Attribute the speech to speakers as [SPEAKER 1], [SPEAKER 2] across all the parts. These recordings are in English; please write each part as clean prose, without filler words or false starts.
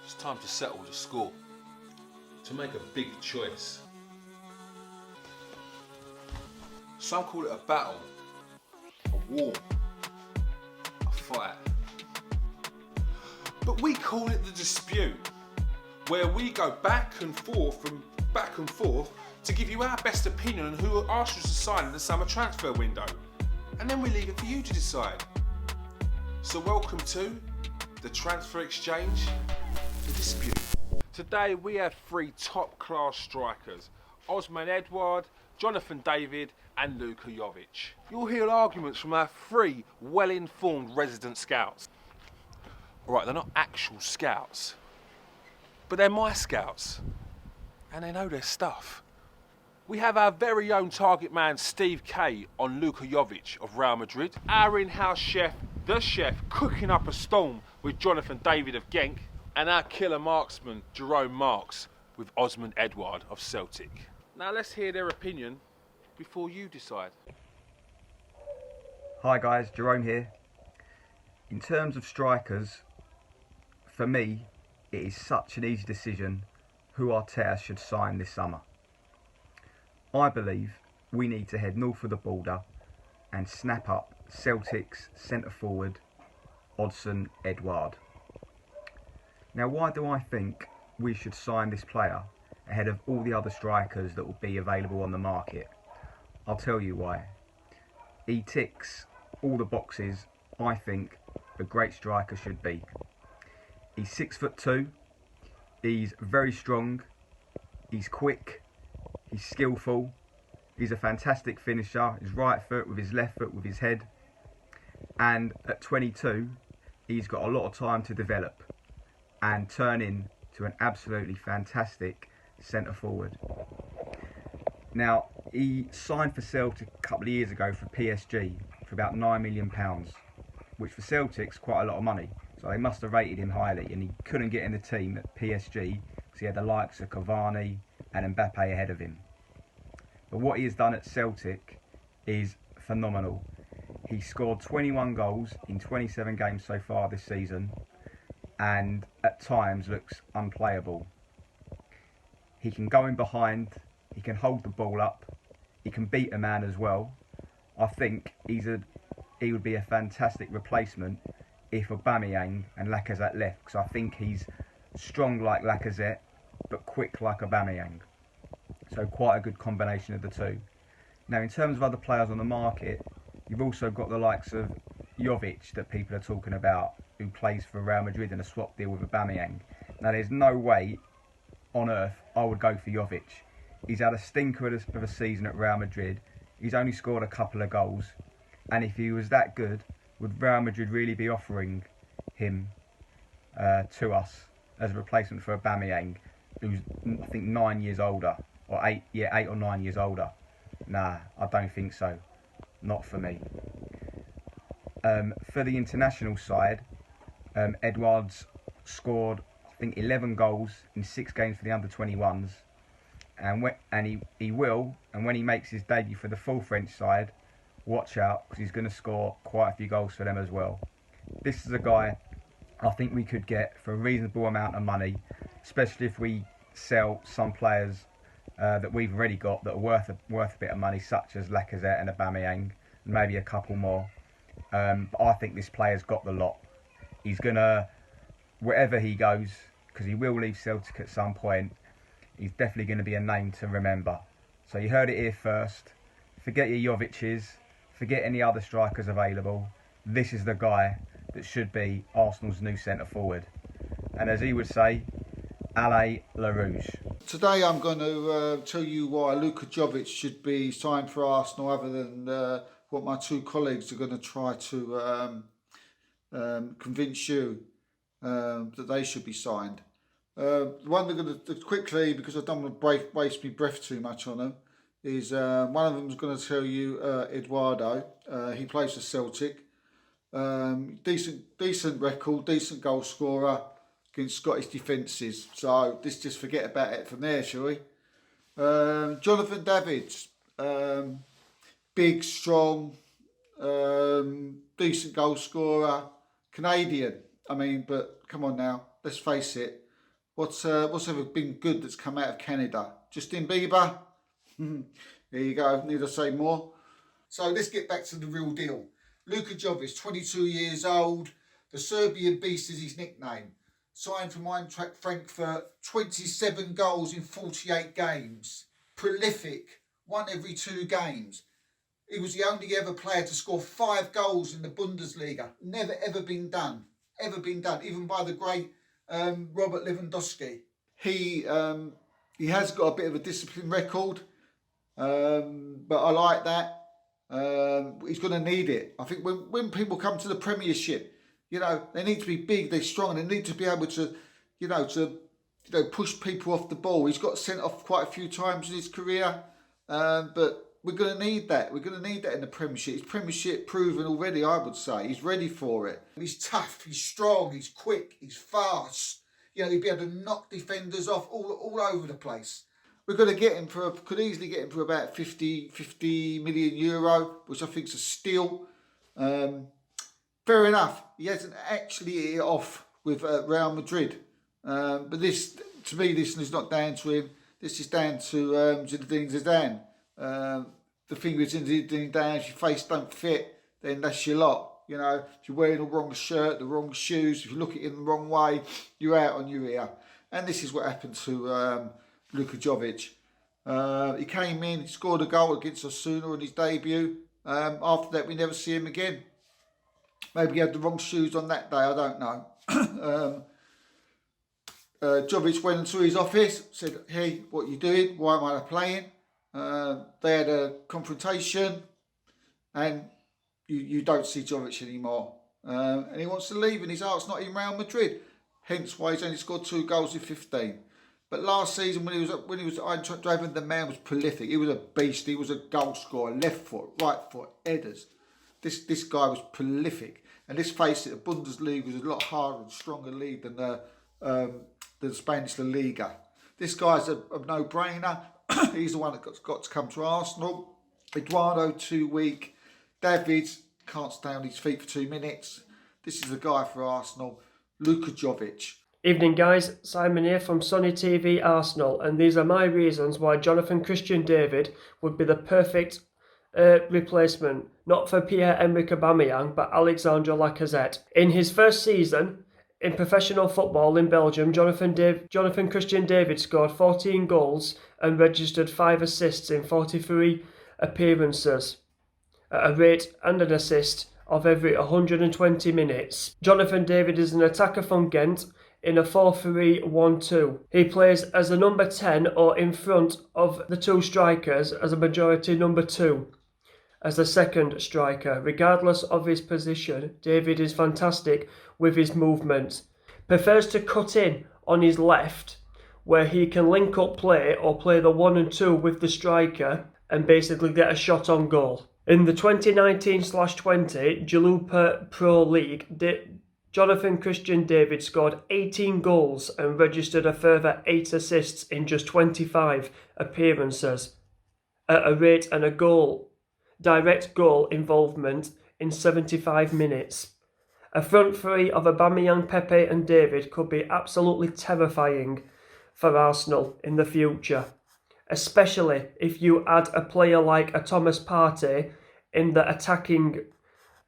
[SPEAKER 1] It's time to settle the score, to make a big choice. Some call it a battle, a war, a fight. But we call it the dispute, where we go back and forth to give you our best opinion on who Arsenal should sign in the summer transfer window. And then we leave it for you to decide. So welcome to the transfer exchange, the dispute. Today we have three top class strikers, Odsonne Édouard, Jonathan David and Luka Jović. You'll hear arguments from our three well-informed resident scouts. Alright, they're not actual scouts, but they're my scouts, and they know their stuff. We have our very own target man Steve K on Luka Jović of Real Madrid, our in-house chef, the chef, cooking up a storm with Jonathan David of Gent, and our killer marksman Jerome Marks with Odsonne Édouard of Celtic. Now let's hear their opinion before you decide.
[SPEAKER 2] Hi guys, Jerome here. In terms of strikers, for me, it is such an easy decision who Arteta should sign this summer. I believe we need to head north of the border and snap up Celtic's centre forward, Odsonne Édouard. Now, why do I think we should sign this player ahead of all the other strikers that will be available on the market? I'll tell you why. He ticks all the boxes I think a great striker should be. He's 6'2", he's very strong, he's quick, he's skillful, he's a fantastic finisher, his right foot with his left foot with his head, and at 22 he's got a lot of time to develop and turn into an absolutely fantastic centre forward. Now, he signed for Celtic a couple of years ago for PSG for about £9 million, which for Celtic's quite a lot of money. So they must have rated him highly, and he couldn't get in the team at PSG because he had the likes of Cavani and Mbappe ahead of him. But what he has done at Celtic is phenomenal. He scored 21 goals in 27 games so far this season, and at times looks unplayable. He can go in behind, he can hold the ball up, he can beat a man as well. I think he would be a fantastic replacement if Aubameyang and Lacazette left, because I think he's strong like Lacazette but quick like Aubameyang. So quite a good combination of the two. Now, in terms of other players on the market, you've also got the likes of Jović that people are talking about, who plays for Real Madrid in a swap deal with Aubameyang. Now, there's no way on earth I would go for Jović. He's had a stinker of a season at Real Madrid. He's only scored a couple of goals, and if he was that good, would Real Madrid really be offering him to us as a replacement for Aubameyang, who's I think 9 years older, or 8 or 9 years older? Nah, I don't think so. Not for me. For the international side, Édouard's scored I think 11 goals in 6 games for the under-21s, and he will, and when he makes his debut for the full French side, watch out, because he's going to score quite a few goals for them as well. This is a guy I think we could get for a reasonable amount of money, especially if we sell some players that we've already got that are worth a bit of money, such as Lacazette and Aubameyang, and maybe a couple more. But I think this player's got the lot. He's going to, wherever he goes, because he will leave Celtic at some point, he's definitely going to be a name to remember. So you heard it here first. Forget your Jović's, forget any other strikers available. This is the guy that should be Arsenal's new centre forward. And as he would say, Allez Le Rouge.
[SPEAKER 3] Today I'm going to tell you why Luka Jović should be signed for Arsenal, other than what my two colleagues are going to try to convince you that they should be signed. The one they're going to quickly, because I don't want to waste my breath too much on them, is one of them is going to tell you Eduardo. He plays for Celtic. Decent record, decent goal scorer against Scottish defences. So just forget about it from there, shall we? Jonathan David, big, strong, decent goal scorer, Canadian. I mean, but come on now, let's face it. What's ever been good that's come out of Canada? Justin Bieber? There you go, need I say more? So let's get back to the real deal. Luka Jović, 22 years old, the Serbian Beast is his nickname. Signed from Eintracht Frankfurt, 27 goals in 48 games. Prolific, one every 2 games. He was the only ever player to score 5 goals in the Bundesliga. Never ever been done. Even by the great Robert Lewandowski. He has got a bit of a discipline record, but I like that. He's going to need it. I think when people come to the Premiership, they need to be big, they're strong, and they need to be able to, push people off the ball. He's got sent off quite a few times in his career, but we're going to need that. We're going to need that in the Premiership. He's Premiership proven already, I would say. He's ready for it. He's tough, he's strong, he's quick, he's fast. He'd be able to knock defenders off all over the place. We're going to get him could easily get him for about 50 million euro, which I think is a steal. Fair enough, he hasn't actually hit it off with Real Madrid. But this, to me, this is not down to him. This is down to Zinedine Zidane. The thing with Zinedine Zidane, if your face don't fit, then that's your lot. If you're wearing the wrong shirt, the wrong shoes, if you look at it in the wrong way, you're out on your ear. And this is what happened to Luka Jović. He came in, he scored a goal against Osasuna on his debut. After that, we never see him again. Maybe he had the wrong shoes on that day, I don't know. Jović went into his office, said, "Hey, what are you doing? Why am I not playing?" They had a confrontation, and you don't see Jović anymore. And he wants to leave, and his heart's not in Real Madrid. Hence why he's only scored 2 goals in 15. But last season, when he was at Eintracht Frankfurt, the man was prolific. He was a beast. He was a goal scorer, left foot, right foot, headers. This guy was prolific. And let's face it, the Bundesliga was a lot harder and stronger league than the Spanish La Liga. This guy's a no-brainer. He's the one that got to come to Arsenal. Eduardo, too weak. David can't stay on his feet for 2 minutes. This is the guy for Arsenal. Luka Jović.
[SPEAKER 4] Evening guys, Simon here from Sunny TV Arsenal, and these are my reasons why Jonathan Christian David would be the perfect replacement, not for Pierre-Emerick Aubameyang but Alexandre Lacazette. In his first season in professional football in Belgium, Jonathan Christian David scored 14 goals and registered 5 assists in 43 appearances, at a rate and an assist of every 120 minutes. Jonathan David is an attacker from Gent in a 4-3-1-2. He plays as a number 10 or in front of the 2 strikers as a majority number 2. As a second striker, regardless of his position, David is fantastic with his movement. Prefers to cut in on his left, where he can link up play or play the 1 and 2 with the striker and basically get a shot on goal. In the 2019/20 Jalupa Pro League, Jonathan Christian David scored 18 goals and registered a further 8 assists in just 25 appearances, at a rate and a direct goal involvement in 75 minutes. A front three of Aubameyang, Pepe and David could be absolutely terrifying for Arsenal in the future, especially if you add a player like a Thomas Partey in the attacking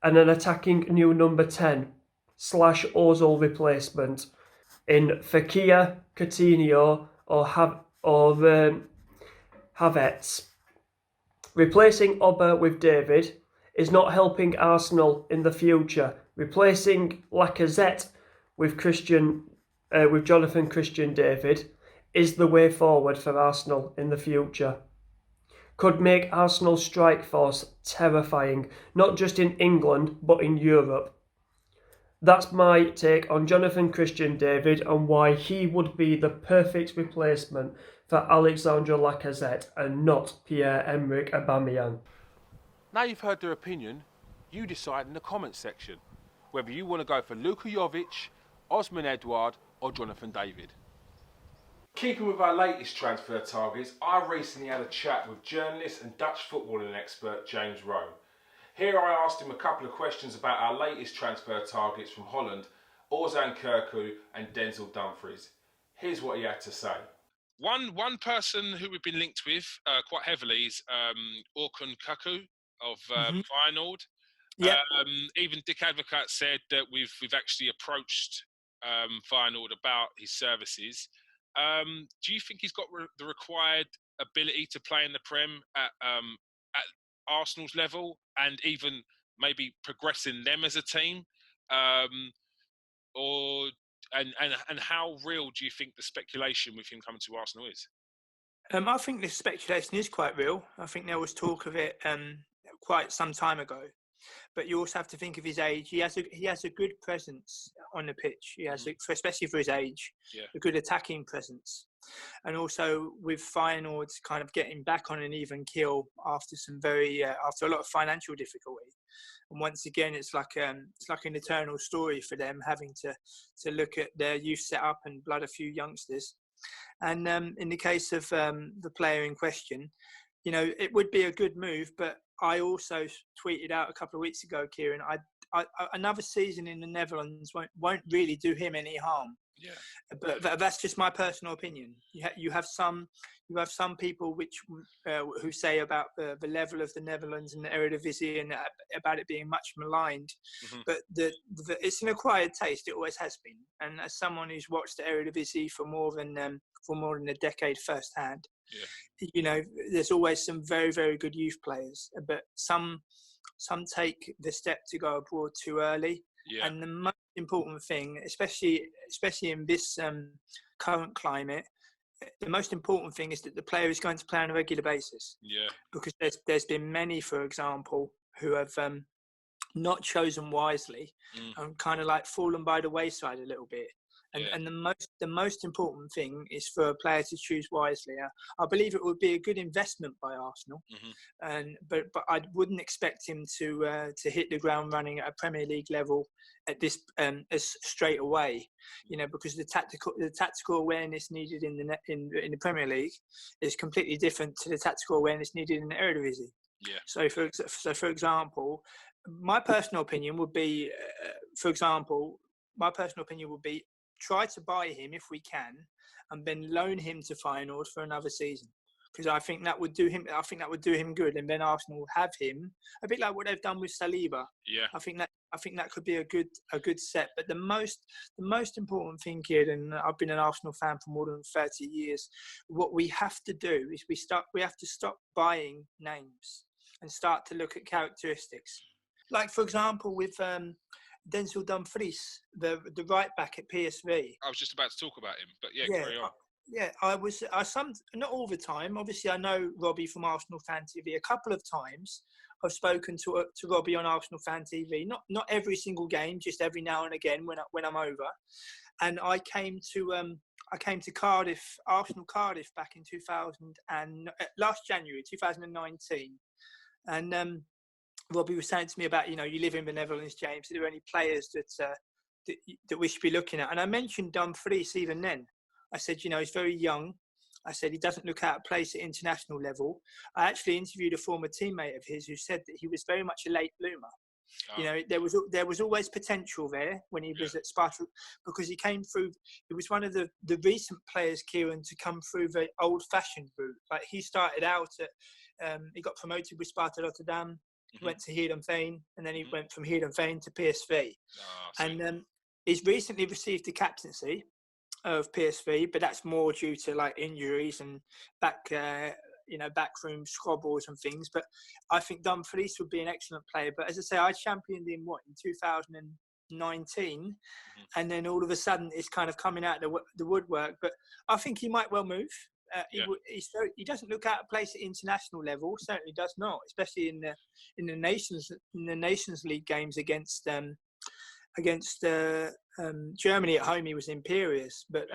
[SPEAKER 4] new number 10 / Ozil replacement in Fekir, Coutinho or Havertz. Replacing Oba with David is not helping Arsenal in the future. Replacing Lacazette with Jonathan Christian David is the way forward for Arsenal in the future. Could make Arsenal's strike force terrifying, not just in England but in Europe. That's my take on Jonathan Christian David and why he would be the perfect replacement for Alexandre Lacazette and not Pierre-Emerick Aubameyang.
[SPEAKER 1] Now you've heard their opinion, you decide in the comments section whether you want to go for Luka Jović, Odsonne Édouard or Jonathan David. Keeping with our latest transfer targets, I recently had a chat with journalist and Dutch footballing expert James Rowe. Here I asked him a couple of questions about our latest transfer targets from Holland, Ozan Kirku and Denzel Dumfries. Here's what he had to say.
[SPEAKER 5] One person who we've been linked with quite heavily is Orkun Kaku of Feyenoord.
[SPEAKER 6] Yeah.
[SPEAKER 5] Even Dick Advocat said that we've actually approached Feyenoord about his services. Do you think he's got the required ability to play in the Prem at Arsenal's level, and even maybe progressing them as a team? And how real do you think the speculation with him coming to Arsenal is?
[SPEAKER 6] I think this speculation is quite real. I think there was talk of it quite some time ago. But you also have to think of his age. He has a good presence on the pitch. He has, especially for his age, a good attacking presence. And also with Feyenoord kind of getting back on an even keel after after a lot of financial difficulty. And once again, it's like an eternal story for them, having to look at their youth setup and blood a few youngsters. And in the case of the player in question, it would be a good move. But I also tweeted out a couple of weeks ago, Kieran, another season in the Netherlands won't really do him any harm.
[SPEAKER 5] Yeah.
[SPEAKER 6] But that's just my personal opinion. You have some people who say about the level of the Netherlands and the Eredivisie and about it being much maligned. But it's an acquired taste. It always has been. And as someone who's watched the Eredivisie for more than a decade firsthand, there's always some very, very good youth players. But some take the step to go abroad too early. Yeah. And the most important thing, especially in this current climate, the most important thing is that the player is going to play on a regular basis. Yeah. Because there's been many, for example, who have not chosen wisely and kind of like fallen by the wayside a little bit. And the most important thing is for a player to choose wisely. I believe it would be a good investment by Arsenal, but I wouldn't expect him to hit the ground running at a Premier League level at this as straight away. Because the tactical awareness needed in the Premier League is completely different to the tactical awareness needed in the Eredivisie. Yeah. So for example, my personal opinion would be, try to buy him if we can, and then loan him to Feyenoord for another season, because I think that would do him. I think that would do him good, and then Arsenal will have him a bit like what they've done with Saliba. Yeah, I think that could be a good set. But the most important thing here, and I've been an Arsenal fan for more than 30 years. What we have to do is we have to stop buying names and start to look at characteristics. Like for example with Denzel Dumfries, the right back at PSV.
[SPEAKER 5] I was just about to talk about him, but carry on.
[SPEAKER 6] Not all the time. Obviously, I know Robbie from Arsenal Fan TV. A couple of times, I've spoken to Robbie on Arsenal Fan TV. Not every single game, just every now and again when I'm over. And I came to Cardiff, Arsenal Cardiff, back in last January 2019, and Robbie was saying to me about, you live in the Netherlands, James. Are there any players that we should be looking at? And I mentioned Dumfries even then. I said, he's very young. I said he doesn't look out of place at international level. I actually interviewed a former teammate of his who said that he was very much a late bloomer. Oh. There was always potential there when he was at Sparta, because he came through. He was one of the recent players, Kieran, to come through the old-fashioned route. Like he started out at, he got promoted with Sparta Rotterdam. He went to Heerenveen, and then he went from Heerenveen to PSV. And he's recently received the captaincy of PSV, but that's more due to like injuries and backroom squabbles and things. But I think Dumfries would be an excellent player. But as I say, I championed him in 2019, and then all of a sudden it's kind of coming out of the woodwork. But I think he might well move. He doesn't look out of place at international level. Certainly does not, especially in the Nations League games against Germany at home. He was imperious, but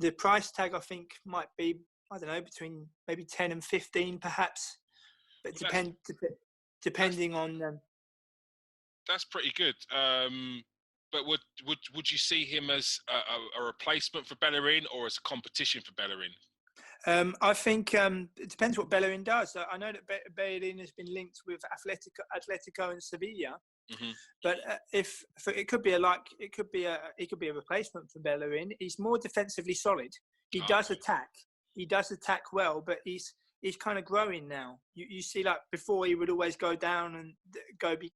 [SPEAKER 6] the price tag I think might be, I don't know, between maybe 10 and 15 perhaps, but depending on.
[SPEAKER 5] That's pretty good. But would you see him as a replacement for Bellerin or as a competition for Bellerin?
[SPEAKER 6] I think it depends what Bellerin does. I know that Bellerin has been linked with Atletico and Sevilla, But if it could be a replacement for Bellerin. He's more defensively solid. He does attack. He does attack well, but he's kind of growing now. You see, like before, he would always go down and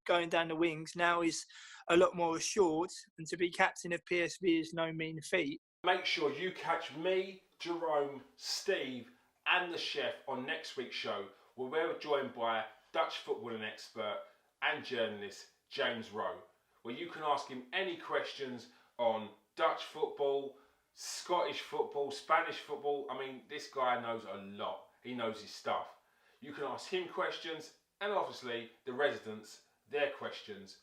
[SPEAKER 6] going down the wings. Now he's a lot more assured, and to be captain of PSV is no mean feat.
[SPEAKER 1] Make sure you catch me, Jerome, Steve, and the chef on next week's show, where we're joined by Dutch footballing expert and journalist James Rowe, where you can ask him any questions on Dutch football, Scottish football, Spanish football. I mean, this guy knows a lot. He knows his stuff. You can ask him questions, and obviously the residents their questions.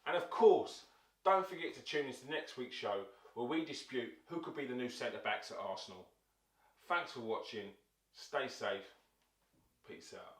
[SPEAKER 1] And of course, don't forget to tune into next week's show, where we dispute who could be the new centre-backs at Arsenal. Thanks for watching. Stay safe. Peace out.